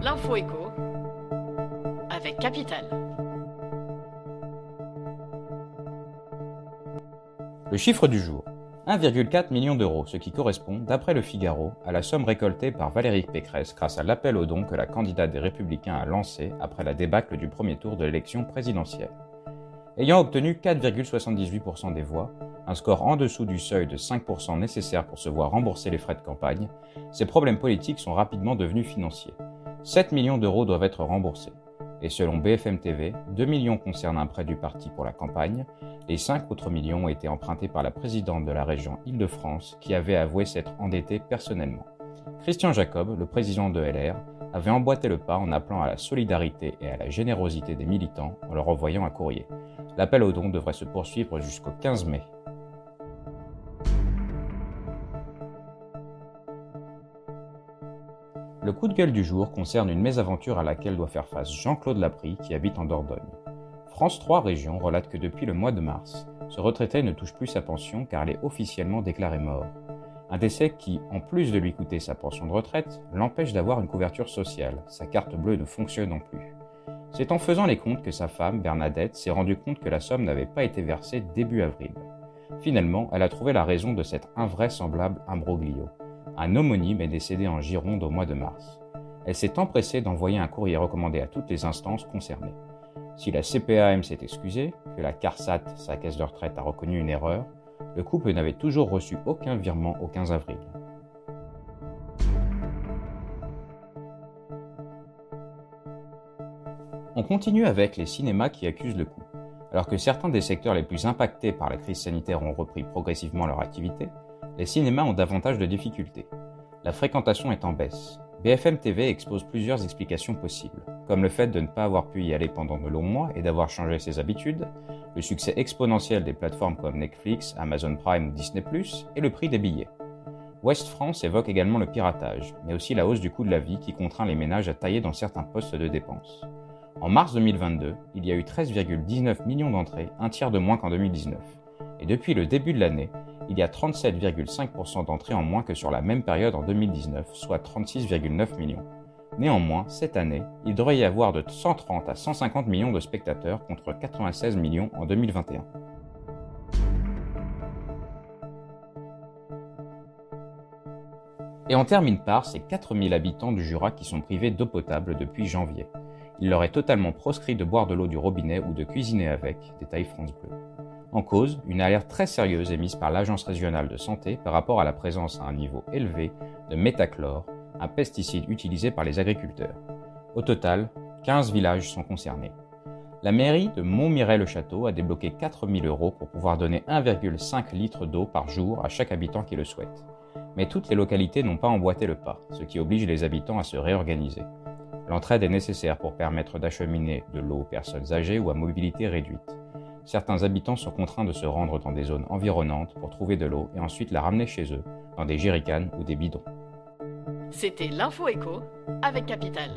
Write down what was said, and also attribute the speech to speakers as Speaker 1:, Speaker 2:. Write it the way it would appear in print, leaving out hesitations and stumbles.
Speaker 1: L'info écho avec Capital.
Speaker 2: Le chiffre du jour, 1,4 million d'euros, ce qui correspond, d'après le Figaro, à la somme récoltée par Valérie Pécresse grâce à l'appel aux dons que la candidate des Républicains a lancé après la débâcle du premier tour de l'élection présidentielle. Ayant obtenu 4,78% des voix, un score en dessous du seuil de 5% nécessaire pour se voir rembourser les frais de campagne, ses problèmes politiques sont rapidement devenus financiers. 7 millions d'euros doivent être remboursés. Et selon BFM TV, 2 millions concernent un prêt du parti pour la campagne, et 5 autres millions ont été empruntés par la présidente de la région Île-de-France qui avait avoué s'être endettée personnellement. Christian Jacob, le président de LR, avait emboîté le pas en appelant à la solidarité et à la générosité des militants en leur envoyant un courrier. L'appel aux dons devrait se poursuivre jusqu'au 15 mai. Le coup de gueule du jour concerne une mésaventure à laquelle doit faire face Jean-Claude Laprie qui habite en Dordogne. France 3 Région relate que depuis le mois de mars, ce retraité ne touche plus sa pension car elle est officiellement déclarée mort. Un décès qui, en plus de lui coûter sa pension de retraite, l'empêche d'avoir une couverture sociale. Sa carte bleue ne fonctionne plus. C'est en faisant les comptes que sa femme, Bernadette, s'est rendue compte que la somme n'avait pas été versée début avril. Finalement, elle a trouvé la raison de cet invraisemblable imbroglio. Un homonyme est décédé en Gironde au mois de mars. Elle s'est empressée d'envoyer un courrier recommandé à toutes les instances concernées. Si la CPAM s'est excusée, que la CARSAT, sa caisse de retraite, a reconnu une erreur, le couple n'avait toujours reçu aucun virement au 15 avril. On continue avec les cinémas qui accusent le coup. Alors que certains des secteurs les plus impactés par la crise sanitaire ont repris progressivement leur activité, les cinémas ont davantage de difficultés. La fréquentation est en baisse. BFM TV expose plusieurs explications possibles, comme le fait de ne pas avoir pu y aller pendant de longs mois et d'avoir changé ses habitudes, le succès exponentiel des plateformes comme Netflix, Amazon Prime ou Disney+, et le prix des billets. Ouest France évoque également le piratage, mais aussi la hausse du coût de la vie qui contraint les ménages à tailler dans certains postes de dépenses. En mars 2022, il y a eu 13,19 millions d'entrées, un tiers de moins qu'en 2019. Et depuis le début de l'année, il y a 37,5% d'entrées en moins que sur la même période en 2019, soit 36,9 millions. Néanmoins, cette année, il devrait y avoir de 130 à 150 millions de spectateurs contre 96 millions en 2021. Et on termine par ces 4000 habitants du Jura qui sont privés d'eau potable depuis janvier. Il leur est totalement proscrit de boire de l'eau du robinet ou de cuisiner avec, détaille France Bleu. En cause, une alerte très sérieuse émise par l'Agence régionale de santé par rapport à la présence à un niveau élevé de métachlore, un pesticide utilisé par les agriculteurs. Au total, 15 villages sont concernés. La mairie de Montmirail-le-Château a débloqué 4 000 € pour pouvoir donner 1,5 litre d'eau par jour à chaque habitant qui le souhaite. Mais toutes les localités n'ont pas emboîté le pas, ce qui oblige les habitants à se réorganiser. L'entraide est nécessaire pour permettre d'acheminer de l'eau aux personnes âgées ou à mobilité réduite. Certains habitants sont contraints de se rendre dans des zones environnantes pour trouver de l'eau et ensuite la ramener chez eux, dans des jerrycans ou des bidons.
Speaker 1: C'était l'info écho avec Capital.